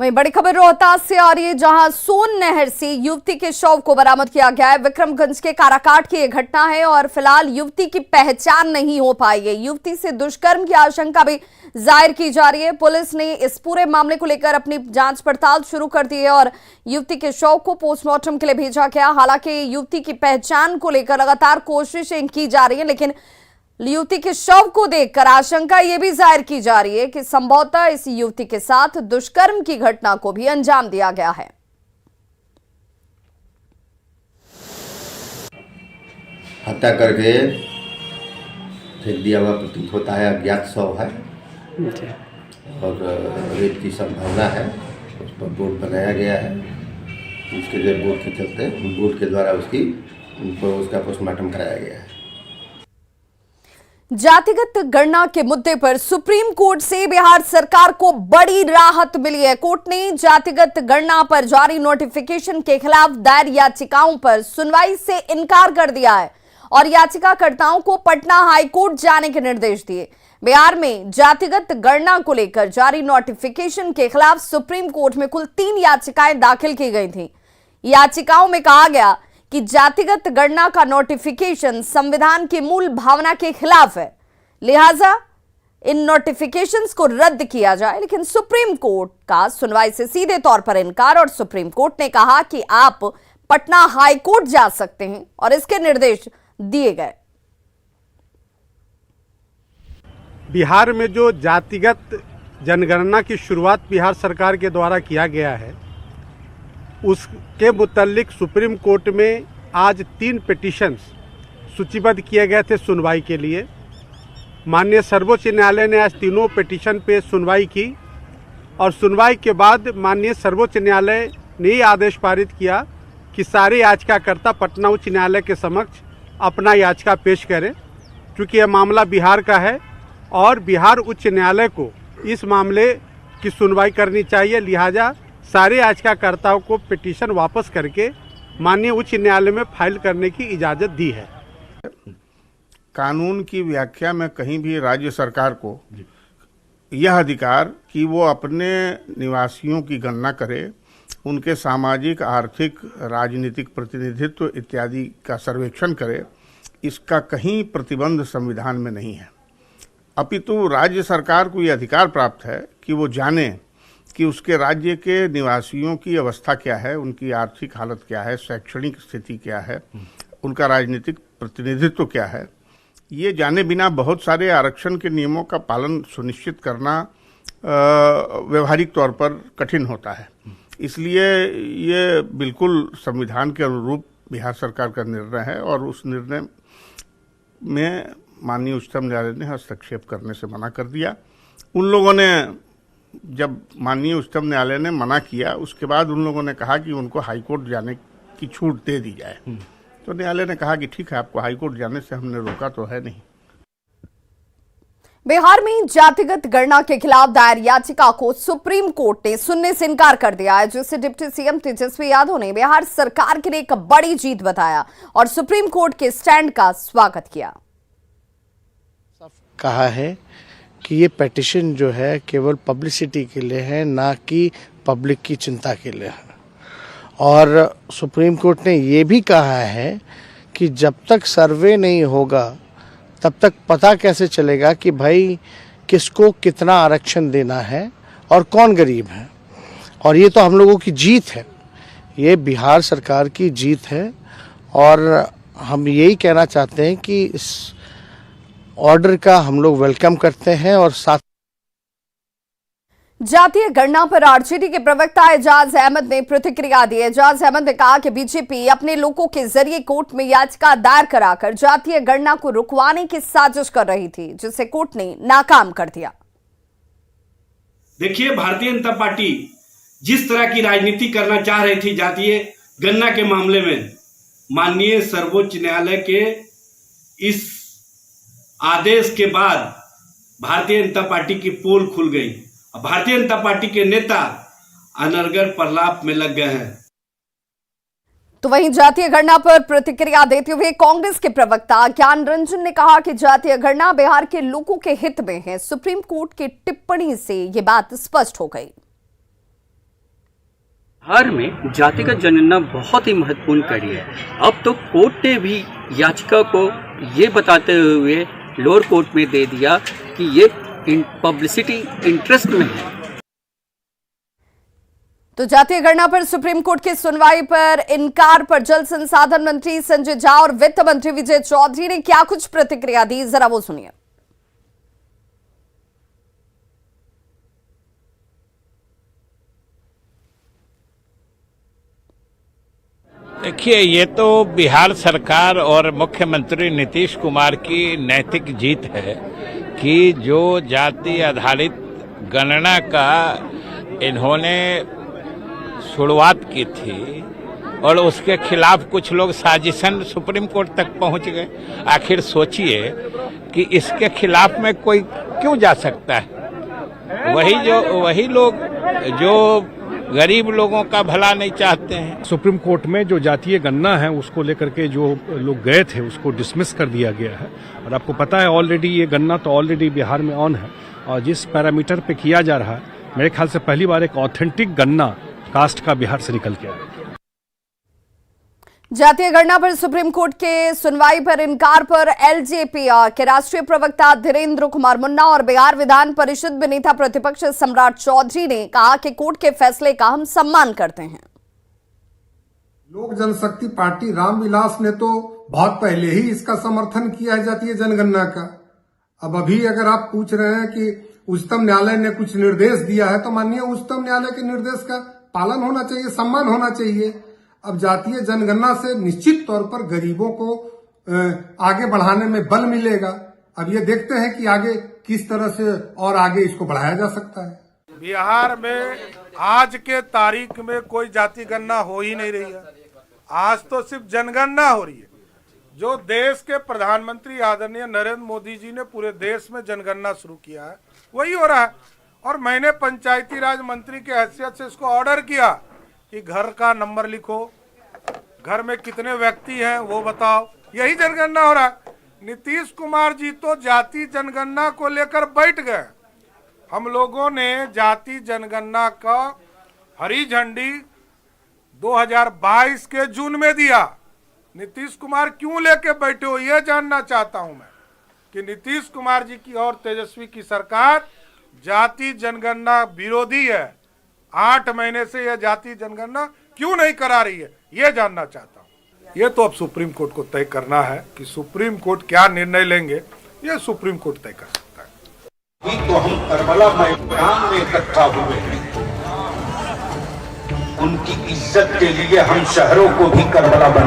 वहीं बड़ी खबर रोहतास से आ रही है, जहां सोन नहर से युवती के शव को बरामद किया गया है। विक्रमगंज के काराकाट की यह घटना है और फिलहाल युवती की पहचान नहीं हो पाई है। युवती से दुष्कर्म की आशंका भी जाहिर की जा रही है। पुलिस ने इस पूरे मामले को लेकर अपनी जांच पड़ताल शुरू कर दी है और युवती के शव को पोस्टमार्टम के लिए भेजा गया। हालांकि युवती की पहचान को लेकर लगातार कोशिशें की जा रही है, लेकिन युवती के शव को देखकर आशंका यह भी जाहिर की जा रही है कि संभवतः इस युवती के साथ दुष्कर्म की घटना को भी अंजाम दिया गया है। हत्या करके फेंक दिया हुआ प्रतीत होता है। अज्ञात शव है और रेप की संभावना है। उस पर बोर्ड बनाया गया है। उसके लिए बोर्ड के चलते बोर्ड के द्वारा उसका पोस्टमार्टम कराया गया है। जातिगत गणना के मुद्दे पर सुप्रीम कोर्ट से बिहार सरकार को बड़ी राहत मिली है। कोर्ट ने जातिगत गणना पर जारी नोटिफिकेशन के खिलाफ दायर याचिकाओं पर सुनवाई से इनकार कर दिया है और याचिकाकर्ताओं को पटना हाईकोर्ट जाने के निर्देश दिए। बिहार में जातिगत गणना को लेकर जारी नोटिफिकेशन के खिलाफ सुप्रीम कोर्ट में कुल 3 याचिकाएं दाखिल की गई थी। याचिकाओं में कहा गया कि जातिगत गणना का नोटिफिकेशन संविधान की मूल भावना के खिलाफ है, लिहाजा इन नोटिफिकेशंस को रद्द किया जाए। लेकिन सुप्रीम कोर्ट का सुनवाई से सीधे तौर पर इनकार और सुप्रीम कोर्ट ने कहा कि आप पटना हाई कोर्ट जा सकते हैं और इसके निर्देश दिए गए। बिहार में जो जातिगत जनगणना की शुरुआत बिहार सरकार के द्वारा किया गया है, उसके मुतालिक सुप्रीम कोर्ट में आज 3 पिटीशंस सूचीबद्ध किए गए थे सुनवाई के लिए। माननीय सर्वोच्च न्यायालय ने आज तीनों पिटीशन पे सुनवाई की और सुनवाई के बाद माननीय सर्वोच्च न्यायालय ने ये आदेश पारित किया कि सारे याचिकाकर्ता पटना उच्च न्यायालय के समक्ष अपना याचिका पेश करें। क्योंकि यह मामला बिहार का है और बिहार उच्च न्यायालय को इस मामले की सुनवाई करनी चाहिए, लिहाजा सारे याचिकाकर्ताओं को पिटीशन वापस करके माननीय उच्च न्यायालय में फाइल करने की इजाज़त दी है। कानून की व्याख्या में कहीं भी राज्य सरकार को यह अधिकार कि वो अपने निवासियों की गणना करे, उनके सामाजिक, आर्थिक, राजनीतिक प्रतिनिधित्व इत्यादि का सर्वेक्षण करे, इसका कहीं प्रतिबंध संविधान में नहीं है। अपितु राज्य सरकार को यह अधिकार प्राप्त है कि वो जाने कि उसके राज्य के निवासियों की अवस्था क्या है, उनकी आर्थिक हालत क्या है, शैक्षणिक स्थिति क्या है, उनका राजनीतिक प्रतिनिधित्व क्या है। ये जाने बिना बहुत सारे आरक्षण के नियमों का पालन सुनिश्चित करना व्यवहारिक तौर पर कठिन होता है। इसलिए ये बिल्कुल संविधान के अनुरूप बिहार सरकार का निर्णय है और उस निर्णय में माननीय उच्चतम न्यायालय ने हस्तक्षेप करने से मना कर दिया। उन लोगों ने, जब माननीय उच्चतम न्यायालय ने मना किया, उसके बाद उन लोगों ने कहा कि उनको हाईकोर्ट जाने की छूट दे दी जाए। तो न्यायालय ने कहा कि ठीक है, आपको हाईकोर्ट जाने से हमने रोका तो है नहीं। बिहार में जातिगत गणना के खिलाफ दायर याचिका को सुप्रीम कोर्ट ने सुनने से इनकार कर दिया है, जिसे डिप्टी सीएम तेजस्वी यादव ने बिहार सरकार के लिए एक बड़ी जीत बताया और सुप्रीम कोर्ट के स्टैंड का स्वागत किया। कहा है कि ये पिटीशन जो है केवल पब्लिसिटी के लिए है, ना कि पब्लिक की चिंता के लिए है। और सुप्रीम कोर्ट ने ये भी कहा है कि जब तक सर्वे नहीं होगा तब तक पता कैसे चलेगा कि भाई किसको कितना आरक्षण देना है और कौन गरीब है। और ये तो हम लोगों की जीत है, ये बिहार सरकार की जीत है और हम यही कहना चाहते हैं कि इस ऑर्डर का हम लोग वेलकम करते हैं। और साथ जातीय गणना पर आरजेडी के प्रवक्ता एजाज अहमद ने प्रतिक्रिया दी। एजाज अहमद ने कहा कि बीजेपी अपने लोगों के जरिए कोर्ट में याचिका दायर कराकर जातीय गणना को रुकवाने की साजिश कर रही थी, जिसे कोर्ट ने नाकाम कर दिया। देखिए, भारतीय जनता पार्टी जिस तरह की राजनीति करना चाह रही थी जातीय गणना के मामले में, माननीय सर्वोच्च न्यायालय के इस आदेश के बाद भारतीय जनता पार्टी की पोल खुल गई। अब भारतीय जनता पार्टी के नेता अनर्गल प्रलाप में लग गए हैं। तो वहीं जातीय गणना पर प्रतिक्रिया देते हुए कांग्रेस के प्रवक्ता ज्ञान रंजन ने कहा कि जातीय गणना बिहार के लोगों के हित में है। सुप्रीम कोर्ट की टिप्पणी से यह बात स्पष्ट हो गई। बिहार में जातिगत जनगणना बहुत ही महत्वपूर्ण कड़ी है। अब तो कोर्ट ने भी याचिका को ये बताते हुए लोअर कोर्ट में दे दिया कि ये पब्लिसिटी इंटरेस्ट में है। तो जातीय गणना पर सुप्रीम कोर्ट की सुनवाई पर इनकार पर जल संसाधन मंत्री संजय झा और वित्त मंत्री विजय चौधरी ने क्या कुछ प्रतिक्रिया दी, जरा वो सुनिए। देखिए, ये तो बिहार सरकार और मुख्यमंत्री नीतीश कुमार की नैतिक जीत है कि जो जाति आधारित गणना का इन्होंने शुरुआत की थी और उसके खिलाफ कुछ लोग साजिशन सुप्रीम कोर्ट तक पहुंच गए। आखिर सोचिए कि इसके खिलाफ में कोई क्यों जा सकता है? वही लोग जो गरीब लोगों का भला नहीं चाहते हैं। सुप्रीम कोर्ट में जो जातीय गणना है उसको लेकर के जो लोग गए थे उसको डिसमिस कर दिया गया है। और आपको पता है ऑलरेडी ये गणना तो ऑलरेडी बिहार में ऑन है और जिस पैरामीटर पे किया जा रहा है, मेरे ख्याल से पहली बार एक ऑथेंटिक गणना कास्ट का बिहार से निकल के आया। जातीय गणना पर सुप्रीम कोर्ट के सुनवाई पर इनकार पर एलजेपी के राष्ट्रीय प्रवक्ता धीरेन्द्र कुमार मुन्ना और बिहार विधान परिषद में नेता प्रतिपक्ष सम्राट चौधरी ने कहा कि कोर्ट के फैसले का हम सम्मान करते हैं। लोक जनशक्ति पार्टी रामविलास ने तो बहुत पहले ही इसका समर्थन किया है जातीय जनगणना का। अब अभी अगर आप पूछ रहे हैं कि उच्चतम न्यायालय ने कुछ निर्देश दिया है तो माननीय उच्चतम न्यायालय के निर्देश का पालन होना चाहिए, सम्मान होना चाहिए। अब जातीय जनगणना से निश्चित तौर पर गरीबों को आगे बढ़ाने में बल मिलेगा। अब ये देखते हैं कि आगे किस तरह से और आगे इसको बढ़ाया जा सकता है। बिहार में आज के तारीख में कोई जाति गणना हो ही नहीं रही है। आज तो सिर्फ जनगणना हो रही है। जो देश के प्रधानमंत्री आदरणीय नरेंद्र मोदी जी ने पूरे देश में जनगणना शुरू किया है वही हो रहा है। और मैंने पंचायती राज मंत्री के हैसियत से इसको ऑर्डर किया कि घर का नंबर लिखो, घर में कितने व्यक्ति हैं वो बताओ, यही जनगणना हो रहा है। नीतीश कुमार जी तो जाति जनगणना को लेकर बैठ गए। हम लोगों ने जाति जनगणना का हरी झंडी 2022 के जून में दिया। नीतीश कुमार क्यों लेके बैठे हो ये जानना चाहता हूं मैं कि नीतीश कुमार जी की और तेजस्वी की सरकार जाति जनगणना विरोधी है। 8 महीने से यह जाति जनगणना क्यों नहीं करा रही है ये जानना चाहता हूँ। ये तो अब सुप्रीम कोर्ट को तय करना है कि सुप्रीम कोर्ट क्या निर्णय लेंगे, ये सुप्रीम कोर्ट तय कर सकता है। तो हम करबला मैदान में इकट्ठा हुए हैं, उनकी इज्जत के लिए हम शहरों को भी करबला बना